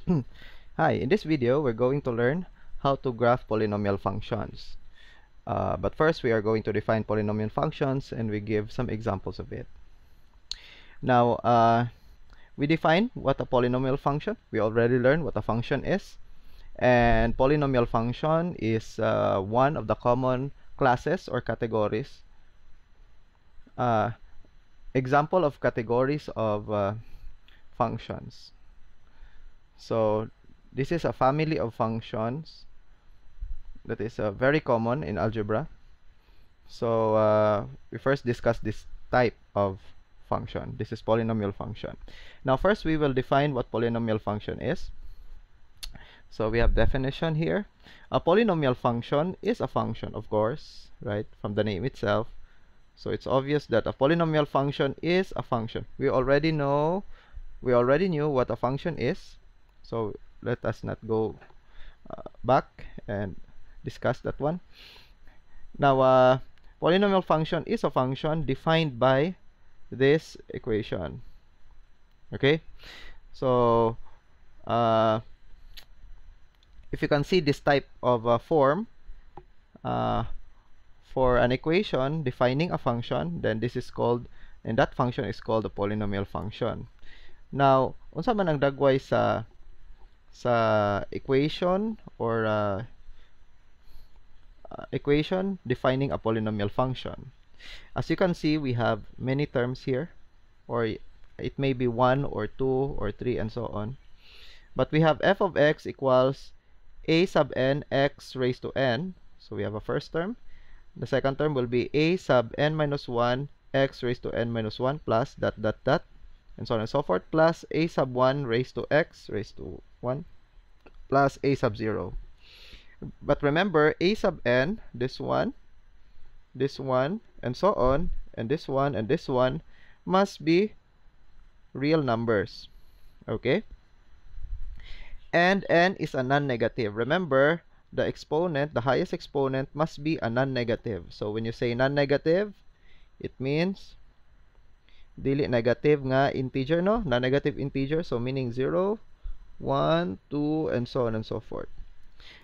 Hi, in this video, we're going to learn how to graph polynomial functions. But first, we are going to define polynomial functions and we give some examples of it. Now, we define what a polynomial function. We already learned what a function is. And polynomial function is one of the common classes or categories. Example of categories of functions. So, this is a family of functions that is very common in algebra. So we first discuss this type of function. This is polynomial function. Now first we will define what polynomial function is. So we have definition here. A polynomial function is a function, of course, right, from the name itself. So it's obvious that a polynomial function is a function. We already knew what a function is. So let us not go back and discuss that one. Now, polynomial function is a function defined by this equation. Okay, so if you can see this type of form for an equation defining a function, then this is called, and that function is called a polynomial function. Now, unsa man ang dagway sa equation or equation defining a polynomial function? As you can see, we have many terms here, or it may be 1 or 2 or 3 and so on. But we have f of x equals a sub n x raised to n. So we have a first term. The second term will be a sub n minus 1 x raised to n minus 1 plus dot dot dot and so on and so forth, plus a sub 1 raised to x raised to 1 plus a sub 0. But remember, a sub n, this one, and so on, and this one must be real numbers. Okay? And n is a non-negative. Remember, the exponent, the highest exponent, must be a non-negative. So when you say non-negative, it means dili negative nga integer, no? Non-negative integer, so meaning 0, 1, 2, and so on and so forth.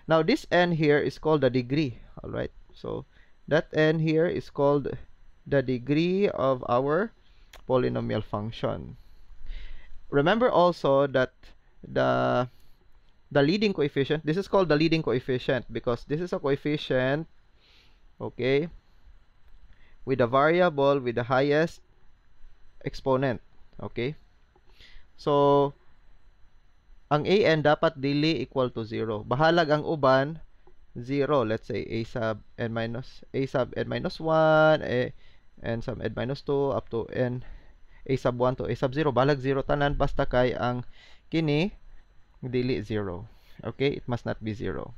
Now, this n here is called the degree. Alright, so that n here is called the degree of our polynomial function. Remember also that the leading coefficient, this is called the leading coefficient because this is a coefficient, okay, with a variable with the highest exponent. Okay, so ang an dapat dili equal to 0. Bahalag ang uban 0. Let's say a sub n minus 1, n sub n minus 2 up to n a sub 1 to a sub 0. Bahalag 0 tanan basta kay ang kini dili 0. Okay, it must not be 0.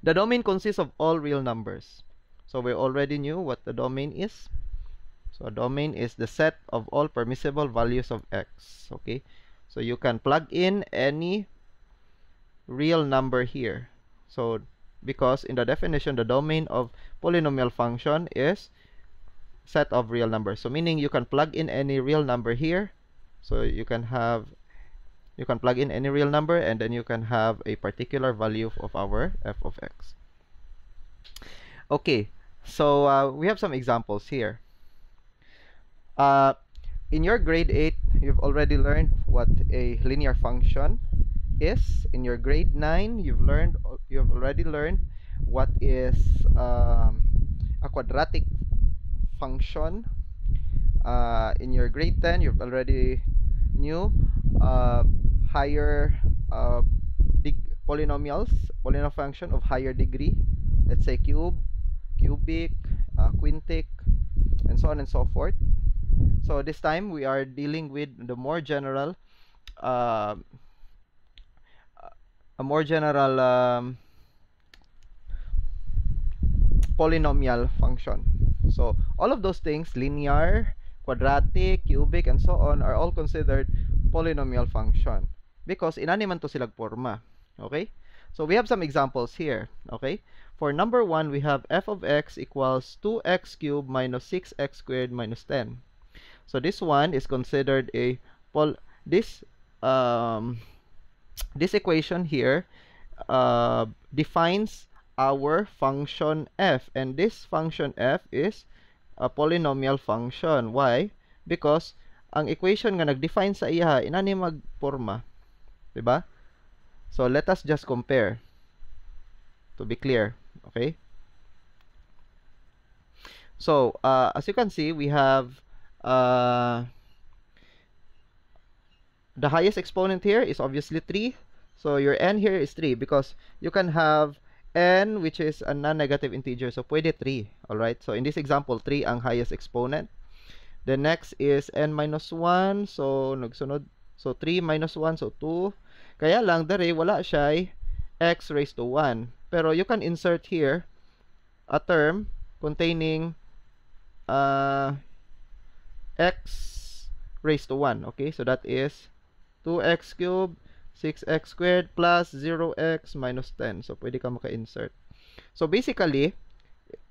The domain consists of all real numbers. So we already knew what the domain is. So a domain is the set of all permissible values of x. Okay, so you can plug in any real number here. So because in the definition, the domain of polynomial function is set of real numbers. So meaning you can plug in any real number here. So you can plug in any real number and then you can have a particular value of our f of x. Okay, so we have some examples here. In your grade 8, you've already learned what a linear function is. In your grade 9, you've already learned what is a quadratic function. In your grade 10, you've already knew higher polynomial function of higher degree. Let's say cube, cubic, quintic, and so on and so forth. So this time we are dealing with the more general, polynomial function. So all of those things, linear, quadratic, cubic, and so on, are all considered polynomial function because inani man to silag forma. Okay, so we have some examples here. Okay, for number 1, we have f of x equals 2x cubed minus 6x squared minus 10. So this one is considered a this this equation here defines our function f, and this function f is a polynomial function. Why? Because ang equation nga nag-define sa iya inani magporma, di ba? So let us just compare to be clear. Okay, so as you can see, we have the highest exponent here is obviously 3. So your n here is 3 because you can have n which is a non-negative integer. So pwede 3. Alright, so in this example, 3 ang highest exponent. The next is n minus 1. So nagsunod, so 3 minus 1, so 2. Kaya lang, dere wala siya x raised to 1. Pero you can insert here a term containing x raised to 1. Okay, so that is 2x cubed, 6x squared plus 0x minus 10. So pwede ka maka-insert. So basically,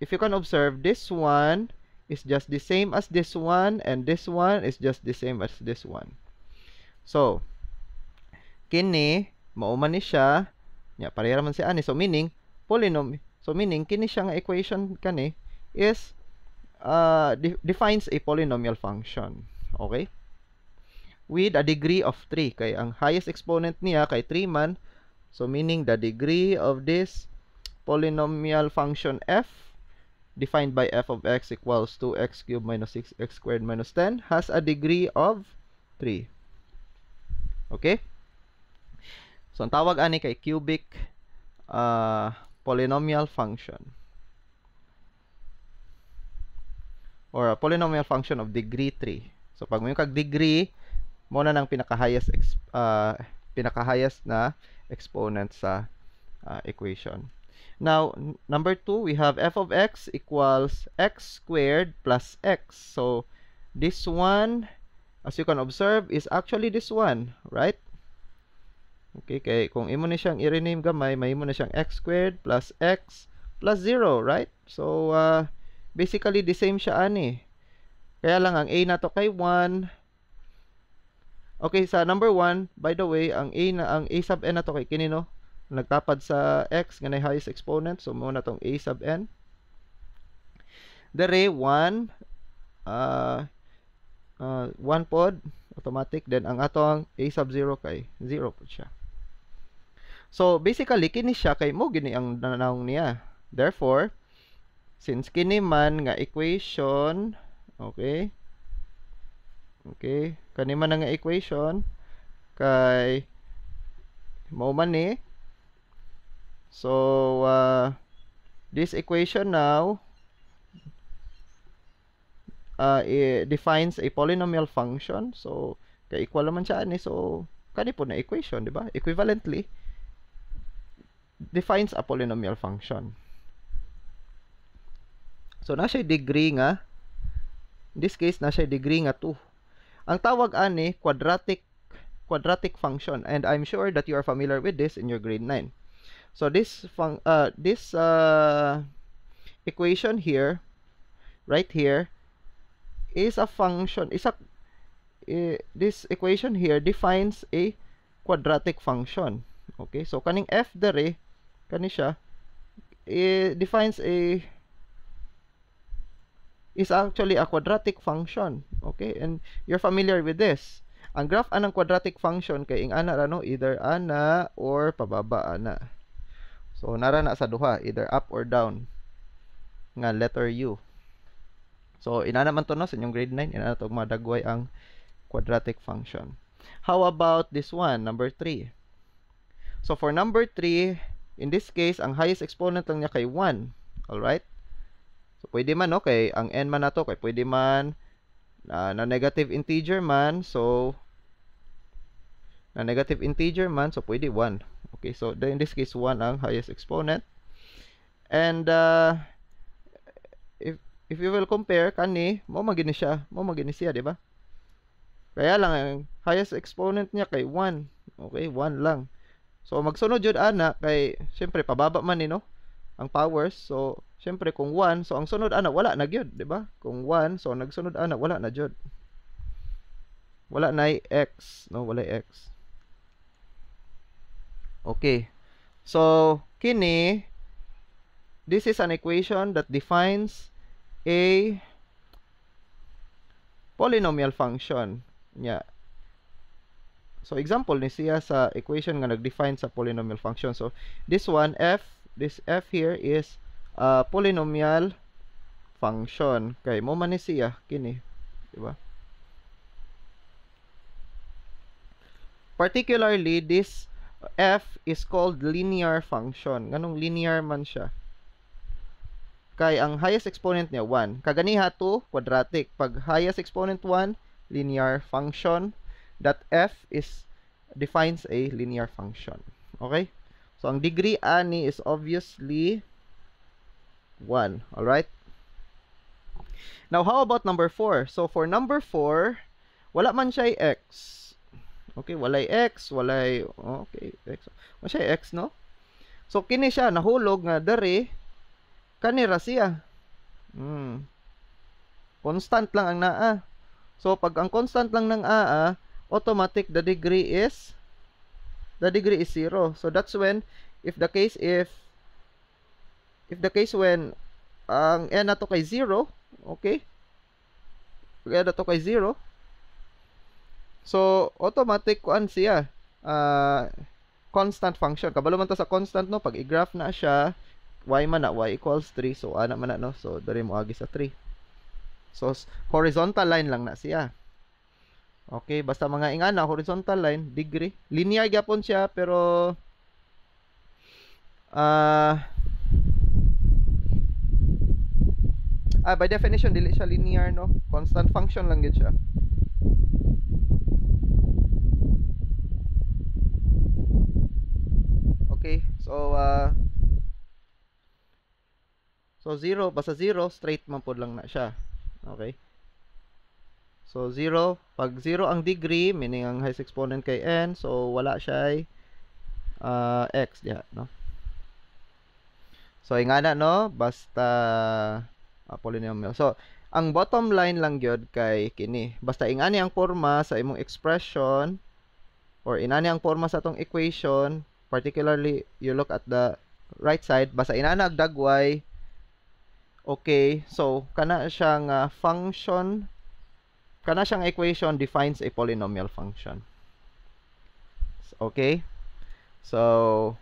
if you can observe, this one is just the same as this one, and this one is just the same as this one. So kini mauman ni siya nya pareha man si ani. So meaning polynomial. So meaning kini siya nga equation kani is defines a polynomial function. Okay, with a degree of 3. Kay ang highest exponent niya kay 3 man. So meaning the degree of this polynomial function f defined by f of x equals 2x cubed minus 6x squared minus 10 has a degree of 3. Okay? So ang tawag ani kay cubic polynomial function, or a polynomial function of degree 3. So pag may kag degree, mo na ng pinaka-highest na exponent sa equation. Now, number 2, we have f of x equals x squared plus x. So this one, as you can observe, is actually this one, right? Okay, kay kung imo ni siyang i-rename gamay, may imo na siyang x squared plus x plus 0, right? So basically the same siya ani. Kaya lang ang a na to kay 1. Okay, sa number 1, by the way, ang a sub n na to kay kini no, nagtapad sa x nga na highest exponent. So mo na tong a sub n. Dere 1 1 pod automatic, then ang atong a sub 0 kay 0 pod siya. So basically kini siya kay mo gini ang nanawong niya. Therefore, since kini man nga equation, okay, kani man nga equation kay mao man ni. So this equation now it defines a polynomial function. So kay equal naman siya ani, so kani po na equation, di ba? Equivalently defines a polynomial function. So na siya degree nga, in this case na siya degree nga 2. Ang tawag ani quadratic function, and I'm sure that you are familiar with this in your grade 9. So this equation here, right here, is a function, this equation here defines a quadratic function. Okay, so kaning f dere kani siya defines is actually a quadratic function. Okay, and you're familiar with this. Ang graph anang quadratic function kay ing ana ra no, either ana or pababa ana. So nara na sa duha, either up or down nga letter U. So inana man to no sa inyong grade 9, inana to madagway ang quadratic function. How about this one, number 3? So for number 3, in this case, ang highest exponent lang niya kay 1. Alright? So pwede man, okay, ang n man na to, kay pwede man na negative integer man, so pwede 1. Okay, so in this case, 1 ang highest exponent. And if you will compare kani, mo magini siya, di ba? Kaya lang ang highest exponent niya kay 1. Okay, 1 lang. So magsunod jud ana kay syempre pababa man ni no ang powers. So syempre kung 1, so ang sunod ana wala na gyud, di ba? Kung 1, so nagsunod ana wala na jud. wala na x, no, wala x. Okay. So kini, this is an equation that defines a polynomial function. Yeah. So example ni siya sa equation nga nag-define sa polynomial function. So this one this f here is a polynomial function. Kay mo man ni siya kini, di ba? Particularly this f is called linear function. Nganong linear man siya? Kay ang highest exponent niya 1. Kaganiha to quadratic. Pag highest exponent 1, linear function. That f is defines a linear function. Okay? So ang degree ani is obviously 1. Alright? Now how about number 4? So for number 4, wala man siya x. Okay, walay x, walay okay, x. Wala siya x, no? So kini siya nahulog nga dere kanira siya. Constant lang ang naa. So pag ang constant lang ng a, automatic the degree is 0. So that's when if the case when ang n nato kay 0, okay? Pag n nato kay 0, so automatic kuan siya constant function. Kabalo man ta sa constant, no, pag i-graph na siya y man na y equals 3, so ana man na, no, so diri mo agi sa 3. So horizontal line lang na siya. Okay, basta mga ingana horizontal line, degree, linear gyapon siya, pero by definition dili siya linear, no, constant function lang gid siya. Okay, so 0, basta 0, straight man pod lang na siya. Okay. So 0, pag 0 ang degree, meaning ang highest exponent kay n, so wala siya x diha, no. So ingana, no, basta polynomial. So ang bottom line lang gyud kay kini, basta ingani ang forma sa imong expression or inani ang forma sa atong equation, particularly you look at the right side, basta inana ag dagway. Okay, so kana siyang function, kana siyang equation defines a polynomial function. Okay, so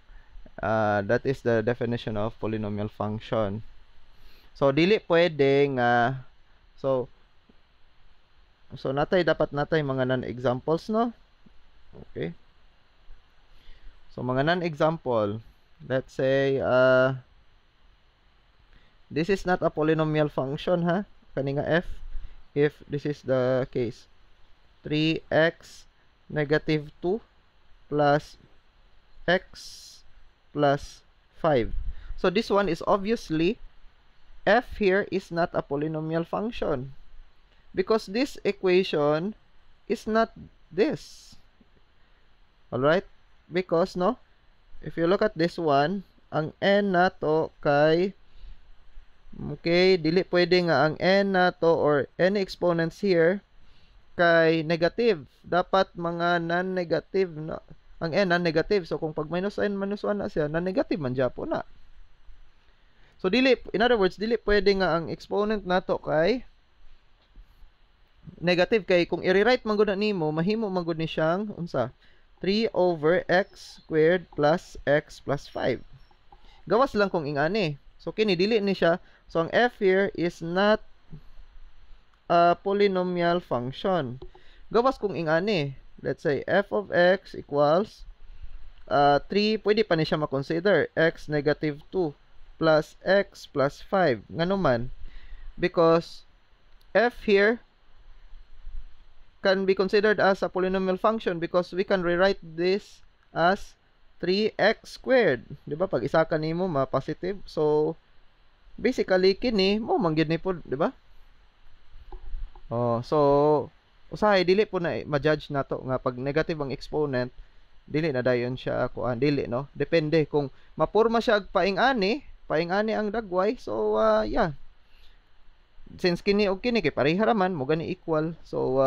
that is the definition of polynomial function. So dili pwede nga so dapat natay mga non-examples, no. Okay, so mga non-example, let's say this is not a polynomial function, ha, kani nga f, if this is the case. 3x negative 2 plus x plus 5. So this one is obviously, f here is not a polynomial function because this equation is not this. Alright? Because, no, if you look at this one, ang n nato kay, okay, dili pwede nga ang n nato or any exponents here kay negative. Dapat mga non-negative, no? Ang n non-negative. So kung pag minus n minus 1 na siya, non-negative man japo na. So dili, in other words, dili pwede nga ang exponent nato kay negative, kay kung i-rewrite man gud nimo, mahimo man gud ni siyang unsa? 3 over x squared plus x plus 5. Gawas lang kung ingani. So kini dili ni siya. So ang f here is not a polynomial function. Gawas kung ingani. Let's say f of x equals 3, pwede pa ni siya ma-consider x negative 2 plus x plus 5. Ngano man? Because f here can be considered as a polynomial function because we can rewrite this as 3x squared. Diba? Pag isa ka nimo ma-positive. So, basically, kini, mo manggid ni po, diba? Oh, so, usahay, dili po na ma-judge na to nga pag negative ang exponent, dili na dayon siya kuan, dili, no? Depende kung maporma siya ag paing-ani ang dagway. So, yeah. Since kini og kini kay pareha raman mo gani equal. So,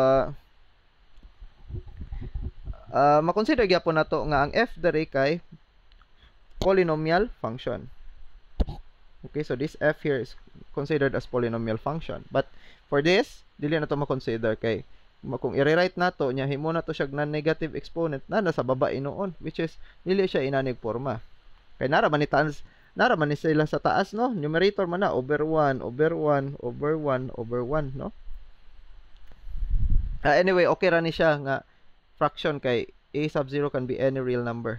makonsider gyapon nato nga ang f diri kay polynomial function. Okay, so this f here is considered as polynomial function. But for this, dili na to ma-consider kay kung i-rewrite nato nya himo na to siya non-negative exponent na nasa baba inoon, which is dili siya inanig forma. Kay nara man ni sila sa taas, no? Numerator man na over 1 over 1 over 1 over 1, no? Anyway, okay ra ni siya nga fraction kay a sub 0 can be any real number.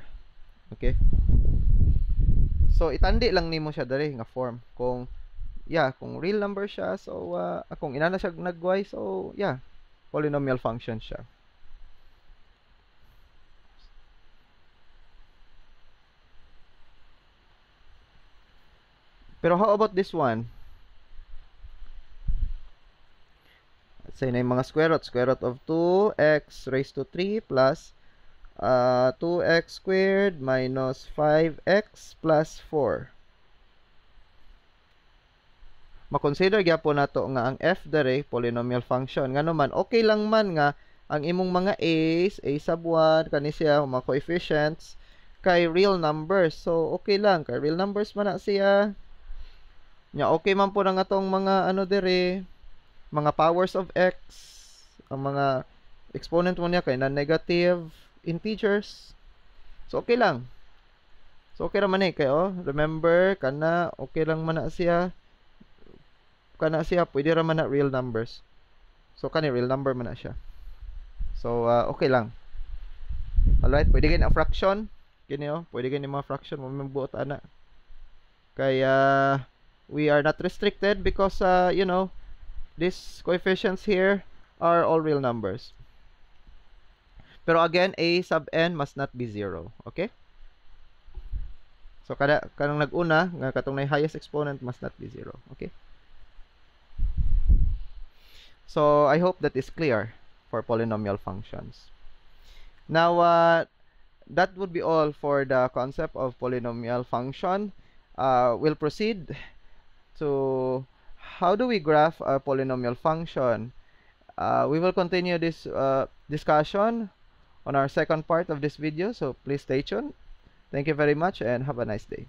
Okay? So itandi lang nimo siya diri nga form. Kung real number siya, so kung inana siya nag-y, so polynomial function siya. Pero how about this one? Let's say na yung mga square root of 2x raised to 3 plus 2x squared minus 5x plus 4. Makonsider gyapon nato nga ang f dere polynomial function. Ngano man okay lang man nga ang imong mga a's, a sub 1 kani siya mga coefficients kay real numbers. So okay lang kay real numbers man na siya. Nya okay man po na nga tong mga ano dere, mga powers of x, ang mga exponent mo niya kay non-negative integers. So okay lang. So okay ra man kay remember kana okay lang man na siya. Pwede ra man na real numbers. So kani real number man na siya. So okay lang. Alright, pwede gani ang fraction. Kini pwede gani mga fraction mo mabuot ana. Kaya we are not restricted because these coefficients here are all real numbers. Pero again, a sub n must not be 0. Okay? So kanang nag-una nga katong na highest exponent must not be 0. Okay? So I hope that is clear for polynomial functions. Now that would be all for the concept of polynomial function. We'll proceed to how do we graph a polynomial function. We will continue this discussion on our second part of this video, so please stay tuned. Thank you very much and have a nice day.